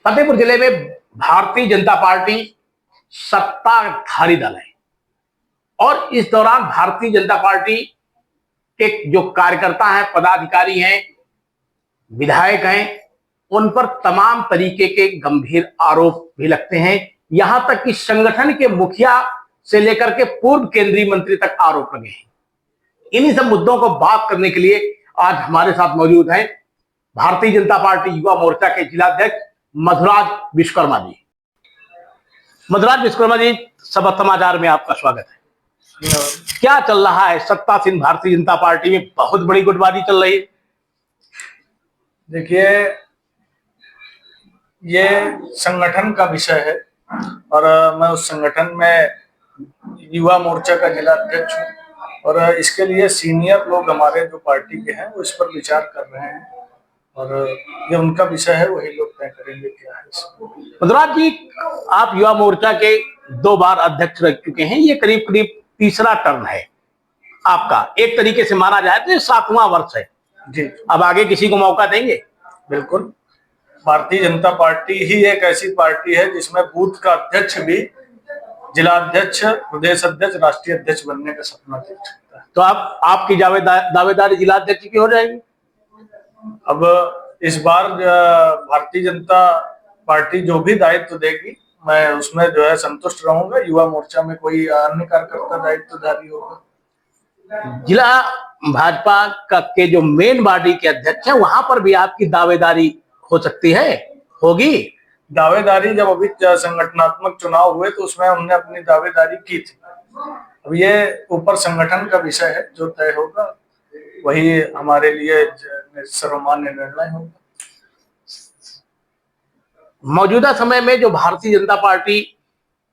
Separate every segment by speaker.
Speaker 1: फतेहपुर जिले में भारतीय जनता पार्टी सत्ताधारी दल है और इस दौरान भारतीय जनता पार्टी के जो कार्यकर्ता हैं, पदाधिकारी हैं, विधायक हैं, उन पर तमाम तरीके के गंभीर आरोप भी लगते हैं। यहां तक कि संगठन के मुखिया से लेकर के पूर्व केंद्रीय मंत्री तक आरोप लगे हैं। इन्हीं सब मुद्दों को बात करने के लिए आज हमारे साथ मौजूद हैं भारतीय जनता पार्टी युवा मोर्चा के जिलाध्यक्ष मधुराज विश्वकर्मा जी। मधुराज विश्वकर्मा जी, सबक समाचार में आपका स्वागत है। क्या चल रहा है सत्तासीन भारतीय जनता पार्टी में? बहुत बड़ी गुटबाजी चल रही है।
Speaker 2: देखिए, ये संगठन का विषय है और मैं उस संगठन में युवा मोर्चा का जिला अध्यक्ष हूँ और इसके लिए सीनियर लोग हमारे जो पार्टी के हैं वो इस पर विचार कर रहे हैं और ये उनका विषय है, वही लोग तय करेंगे क्या है इसमें।
Speaker 1: मधुराज जी, आप युवा मोर्चा के 2 बार अध्यक्ष रह चुके हैं। ये करीब करीब तीसरा टर्म है आपका। एक तरीके से माना जाए तो ये 7वां वर्ष है
Speaker 2: जी।
Speaker 1: अब आगे किसी को मौका देंगे?
Speaker 2: बिल्कुल। भारतीय जनता पार्टी ही एक ऐसी पार्टी है जिसमें बूथ का अध्यक्ष भी जिला अध्यक्ष, प्रदेश अध्यक्ष, राष्ट्रीय अध्यक्ष बनने का सपना देख सकता है।
Speaker 1: तो आपकी दावेदारी जिला अध्यक्ष की हो जाएगी?
Speaker 2: अब इस बार भारतीय जनता पार्टी जो भी दायित्व देगी मैं उसमें जो है संतुष्ट रहूंगा। युवा मोर्चा में कोई अन्य कार्यकर्ता दायित्वधारी होगा।
Speaker 1: जिला भाजपा का के जो मेन बॉडी के अध्यक्ष है वहां पर भी आपकी दावेदारी हो सकती है, होगी?
Speaker 2: दावेदारी जब अभी संगठनात्मक चुनाव हुए तो उसमें हमने अपनी दावेदारी की थी। अब ये ऊपर संगठन का विषय है, जो तय होगा वही हमारे लिए सर्वमान्य निर्णय होगा।
Speaker 1: मौजूदा समय में जो भारतीय जनता पार्टी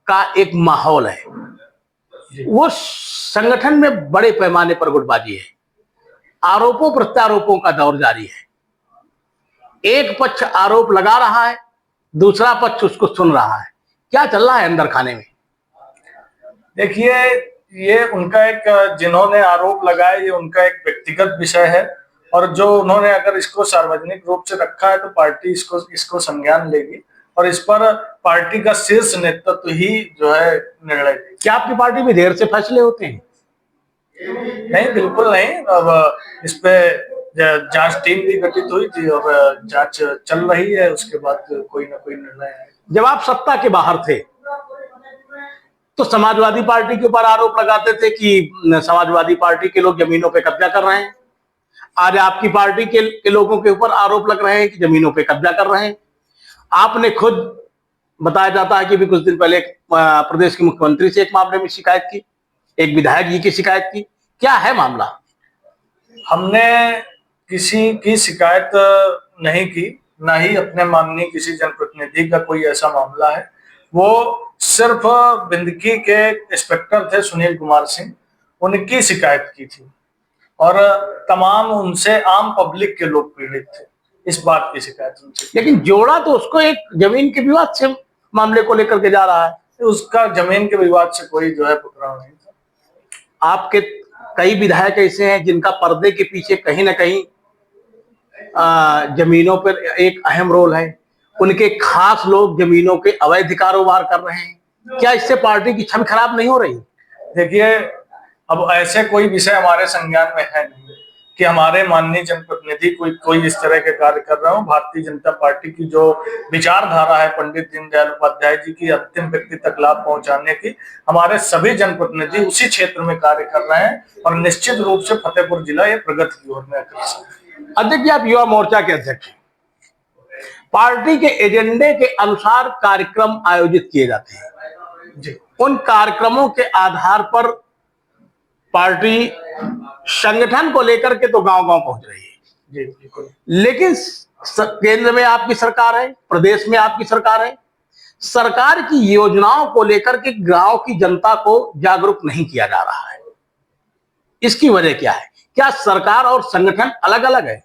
Speaker 1: का एक माहौल है, वो संगठन में बड़े पैमाने पर गुटबाजी है, आरोपों प्रत्यारोपों का दौर जारी है। एक पक्ष आरोप लगा रहा है, दूसरा पक्ष उसको सुन रहा है। क्या चल रहा है अंदर खाने में?
Speaker 2: देखिए, ये उनका एक, जिन्होंने आरोप लगाए, ये उनका एक व्यक्तिगत विषय है और जो उन्होंने अगर इसको सार्वजनिक रूप से रखा है तो पार्टी इसको संज्ञान लेगी और इस पर पार्टी का शीर्ष नेतृत्व ही जो है निर्णय लेगी।
Speaker 1: क्या आपकी पार्टी में देर से फैसले होते हैं?
Speaker 2: नहीं, बिल्कुल नहीं। अब इस पे जांच टीम भी गठित हुई थी और जांच चल रही है, उसके बाद कोई ना कोई निर्णय है।
Speaker 1: जब आप सत्ता के बाहर थे तो समाजवादी पार्टी के ऊपर आरोप लगाते थे कि समाजवादी पार्टी के लोग जमीनों पे कब्जा कर रहे हैं। आज आपकी पार्टी के लोगों के ऊपर आरोप लग रहे हैं कि जमीनों पे कब्जा कर रहे हैं। आपने खुद बताया जाता है कि भी कुछ दिन पहले प्रदेश के मुख्यमंत्री से एक मामले में शिकायत की, एक विधायक जी की शिकायत की। क्या है मामला?
Speaker 2: हमने किसी की शिकायत नहीं की, ना ही अपने माननीय किसी जनप्रतिनिधि का कोई ऐसा मामला है। वो सिर्फ बिंदकी के इंस्पेक्टर थे सुनील कुमार सिंह, उनकी शिकायत की थी और तमाम उनसे आम पब्लिक के लोग पीड़ित थे, इस बात की शिकायत उनसे।
Speaker 1: लेकिन जोड़ा तो उसको एक जमीन के विवाद से मामले को लेकर के जा रहा है।
Speaker 2: उसका जमीन के विवाद से कोई जो है पकड़ाव नहीं था।
Speaker 1: आपके कई विधायक ऐसे हैं जिनका पर्दे के पीछे कहीं ना कहीं जमीनों पर एक अहम रोल है। उनके खास लोग जमीनों के अवैध कारोबार कर रहे हैं। क्या इससे पार्टी की छवि खराब नहीं हो रही?
Speaker 2: देखिए, अब ऐसे कोई विषय हमारे संज्ञान में है नहीं कि हमारे माननीय जनप्रतिनिधि कोई इस तरह के कार्य कर रहे हो। भारतीय जनता पार्टी की जो विचारधारा है पंडित दीनदयाल उपाध्याय जी की, अंतिम व्यक्ति तक लाभ पहुंचाने की, हमारे सभी जनप्रतिनिधि उसी क्षेत्र में कार्य कर रहे हैं और निश्चित रूप से फतेहपुर जिला ये प्रगति की ओर में अग्रसर है।
Speaker 1: अध्यक्ष जी, आप युवा मोर्चा के अध्यक्ष हैं। पार्टी के एजेंडे के अनुसार कार्यक्रम आयोजित किए जाते हैं जी। उन कार्यक्रमों के आधार पर पार्टी संगठन को लेकर के तो गांव गांव पहुंच रही है
Speaker 2: जी, बिल्कुल।
Speaker 1: लेकिन केंद्र में आपकी सरकार है, प्रदेश में आपकी सरकार है। सरकार की योजनाओं को लेकर के गांव की जनता को जागरूक नहीं किया जा रहा है। इसकी वजह क्या है? क्या सरकार और संगठन अलग अलग है?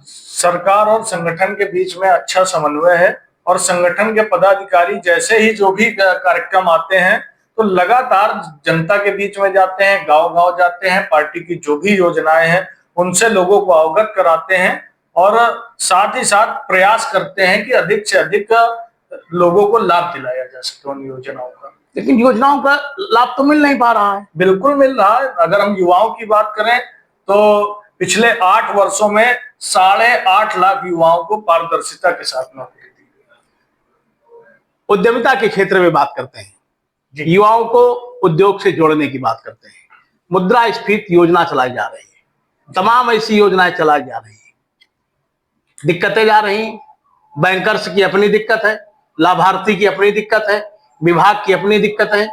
Speaker 2: सरकार और संगठन के बीच में अच्छा समन्वय है और संगठन के पदाधिकारी जैसे ही जो भी कार्यक्रम आते हैं तो लगातार जनता के बीच में जाते हैं, गांव गांव जाते हैं, पार्टी की जो भी योजनाएं हैं उनसे लोगों को अवगत कराते हैं और साथ ही साथ प्रयास करते हैं कि अधिक से अधिक लोगों को लाभ दिलाया जा सके उन योजनाओं का।
Speaker 1: लेकिन योजनाओं का लाभ तो मिल नहीं पा रहा है।
Speaker 2: बिल्कुल मिल रहा है। अगर हम युवाओं की बात करें तो पिछले 8 वर्षों में 8.5 लाख युवाओं को पारदर्शिता के साथ नौकरी दी गई।
Speaker 1: उद्यमिता के क्षेत्र में बात करते हैं, युवाओं को उद्योग से जोड़ने की बात करते हैं, मुद्रास्फीति योजना चलाई जा रही है, तमाम ऐसी योजनाएं चलाई जा रही है, दिक्कतें जा रही, बैंकर्स की अपनी दिक्कत है, लाभार्थी की अपनी दिक्कत है, विभाग की अपनी दिक्कत है।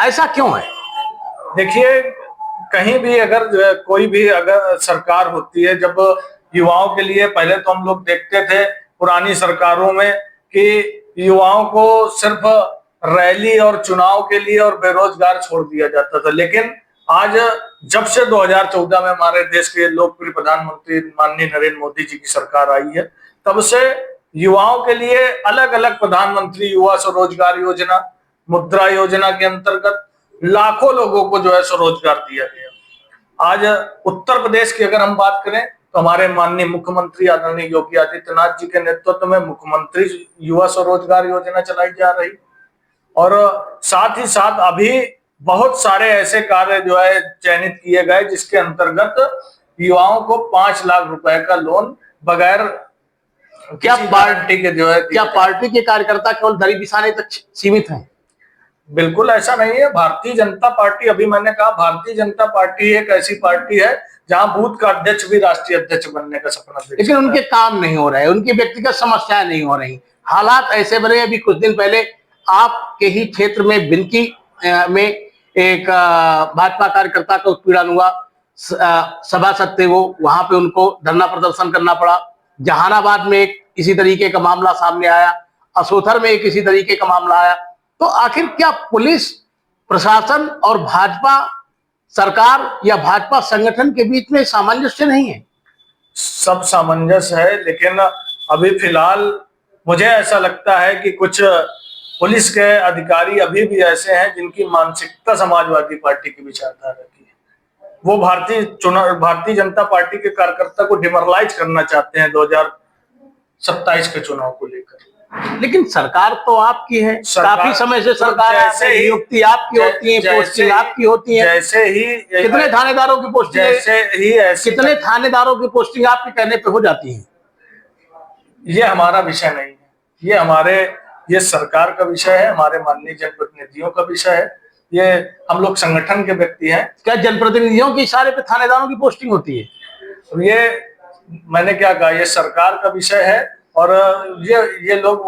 Speaker 1: ऐसा क्यों है?
Speaker 2: देखिए, कहीं भी अगर कोई भी अगर सरकार होती है, जब युवाओं के लिए, पहले तो हम लोग देखते थे पुरानी सरकारों में कि युवाओं को सिर्फ रैली और चुनाव के लिए और बेरोजगार छोड़ दिया जाता था, लेकिन आज जब से 2014 में हमारे देश के लोकप्रिय प्रधानमंत्री माननीय नरेंद्र मोदी जी की सरकार आई है, तब से युवाओं के लिए अलग अलग प्रधानमंत्री युवा स्वरोजगार योजना, मुद्रा योजना के अंतर्गत लाखों लोगों को जो है स्वरोजगार दिया गया। आज उत्तर प्रदेश की अगर हम बात करें तो हमारे माननीय मुख्यमंत्री आदरणीय योगी आदित्यनाथ जी के नेतृत्व में मुख्यमंत्री युवा स्वरोजगार योजना चलाई जा रही, और साथ ही साथ अभी बहुत सारे ऐसे कार्य जो है चयनित किए गए जिसके अंतर्गत युवाओं को 5 लाख रुपए का लोन बगैर
Speaker 1: क्या पार्टी के जो है, क्या पार्टी के कार्यकर्ता केवल दरी बिछाने तक सीमित हैं?
Speaker 2: बिल्कुल ऐसा नहीं है। भारतीय जनता पार्टी, अभी मैंने कहा, भारतीय जनता पार्टी एक ऐसी पार्टी है जहां बूथ का अध्यक्ष भी राष्ट्रीय अध्यक्ष बनने का सपना देखता है।
Speaker 1: लेकिन उनके काम नहीं हो रहे, उनकी व्यक्तिगत समस्याएं नहीं हो रही, हालात ऐसे बने। अभी कुछ दिन पहले आपके ही क्षेत्र में बिनकी में एक भाजपा कार्यकर्ता का उत्पीड़न हुआ, सभासद थे वो, वहां पे उनको धरना प्रदर्शन करना पड़ा। जहानाबाद में एक इसी तरीके का मामला सामने आया, असोथर में एक इसी तरीके का मामला आया। तो आखिर क्या पुलिस प्रशासन और भाजपा सरकार या भाजपा संगठन के बीच में सामंजस्य नहीं है?
Speaker 2: सब सामंजस्य है, लेकिन अभी फिलहाल मुझे ऐसा लगता है कि कुछ पुलिस के अधिकारी अभी भी ऐसे हैं जिनकी मानसिकता समाजवादी पार्टी की विचारधारा की है। वो भारतीय जनता पार्टी के कार्यकर्ता को डिमोरलाइज करना चाहते हैं 2027 के चुनाव को लेकर।
Speaker 1: लेकिन सरकार तो आपकी है, काफी समय से सरकार है, नियुक्ति आपकी होती है, पोस्टिंग आपकी होती है।
Speaker 2: जैसे ही
Speaker 1: कितने थानेदारों की पोस्टिंग,
Speaker 2: जैसे ही
Speaker 1: कितने थानेदारों की पोस्टिंग आपके कहने पे हो जाती है?
Speaker 2: ये हमारा विषय नहीं है, ये सरकार का विषय है, हमारे माननीय जनप्रतिनिधियों का विषय है। ये हम लोग संगठन के व्यक्ति हैं।
Speaker 1: क्या जनप्रतिनिधियों के इशारे पे थानेदारों की पोस्टिंग होती है?
Speaker 2: ये मैंने क्या कहा, ये सरकार का विषय है और ये लोग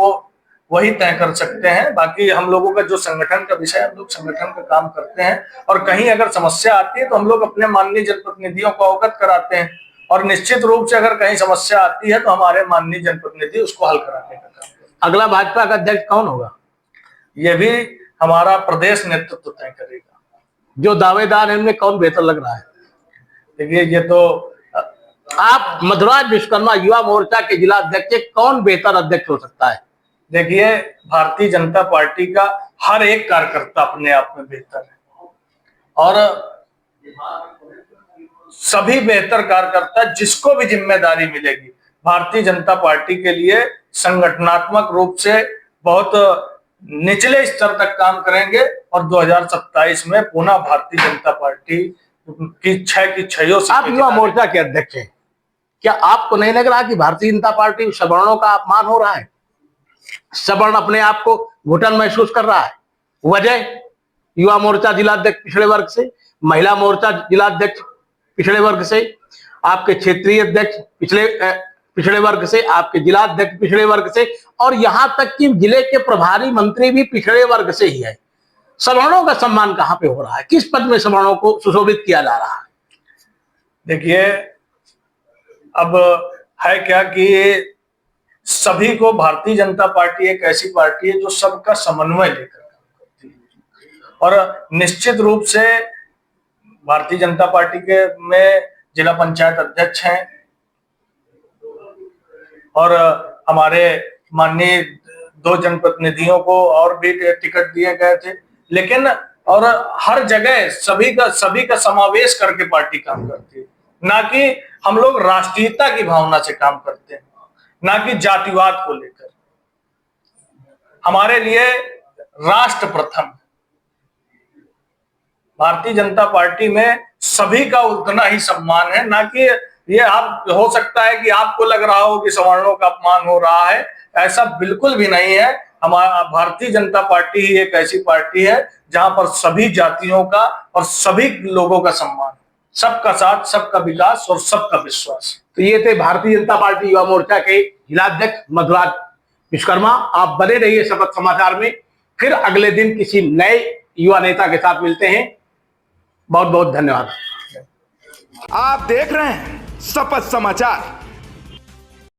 Speaker 2: वही तय कर सकते हैं। बाकी हम लोगों का जो संगठन का विषय है, हम लोग संगठन का काम करते हैं, और कहीं अगर समस्या आती है तो हम लोग अपने माननीय जनप्रतिनिधियों को अवगत कराते हैं, और निश्चित रूप से अगर कहीं समस्या आती है तो हमारे माननीय जनप्रतिनिधि उसको हल कराने का काम करते हैं।
Speaker 1: अगला भाजपा का अध्यक्ष कौन होगा?
Speaker 2: ये भी हमारा प्रदेश नेतृत्व तय करेगा।
Speaker 1: जो दावेदार है उनमें कौन बेहतर लग रहा है?
Speaker 2: देखिए, ये तो
Speaker 1: आप मधुराज विश्वकर्मा युवा मोर्चा के जिला अध्यक्ष, कौन बेहतर अध्यक्ष हो सकता है?
Speaker 2: देखिए, भारतीय जनता पार्टी का हर एक कार्यकर्ता अपने आप में बेहतर है, और सभी बेहतर कार्यकर्ता जिसको भी जिम्मेदारी मिलेगी भारतीय जनता पार्टी के लिए संगठनात्मक रूप से बहुत निचले स्तर तक काम करेंगे, और 2027 में पुनः भारतीय जनता पार्टी की छयों से।
Speaker 1: आप युवा मोर्चा के अध्यक्ष हैं, क्या आपको नहीं लग रहा कि भारतीय जनता पार्टी सवर्णों का अपमान हो रहा है? सवर्ण अपने आप को घुटन महसूस कर रहा है। वजह, युवा मोर्चा जिलाध्यक्ष पिछड़े वर्ग से, महिला मोर्चा जिलाध्यक्ष पिछड़े वर्ग से, आपके क्षेत्रीय अध्यक्ष पिछड़े वर्ग से, आपके जिला अध्यक्ष पिछड़े वर्ग से, और यहां तक कि जिले के प्रभारी मंत्री भी पिछड़े वर्ग से ही है। सवर्णों का सम्मान कहां पे हो रहा है? किस पद में सवर्णों को सुशोभित किया जा रहा है?
Speaker 2: देखिए, अब है क्या कि सभी को, भारतीय जनता पार्टी एक ऐसी पार्टी है जो सबका समन्वय लेकर काम करती है, और निश्चित रूप से भारतीय जनता पार्टी के में जिला पंचायत अध्यक्ष हैं, और हमारे माननीय 2 जनप्रतिनिधियों को और भी टिकट दिए गए थे, लेकिन और हर जगह सभी का समावेश करके पार्टी काम करती है। ना कि हम लोग राष्ट्रीयता की भावना से काम करते हैं, ना कि जातिवाद को लेकर। हमारे लिए राष्ट्र प्रथम। भारतीय जनता पार्टी में सभी का उतना ही सम्मान है, ना कि ये आप हो सकता है कि आपको लग रहा हो कि सवर्णों का अपमान हो रहा है, ऐसा बिल्कुल भी नहीं है। हमारा भारतीय जनता पार्टी ही एक ऐसी पार्टी है जहां पर सभी जातियों का और सभी लोगों का सम्मान, सबका साथ, सबका विकास और सबका विश्वास।
Speaker 1: तो ये थे भारतीय जनता पार्टी युवा मोर्चा के जिलाध्यक्ष मधुराज विश्वकर्मा। आप बने रहिए शपथ समाचार में, फिर अगले दिन किसी नए युवा नेता के साथ मिलते हैं। बहुत बहुत धन्यवाद।
Speaker 3: आप देख रहे हैं शपथ समाचार।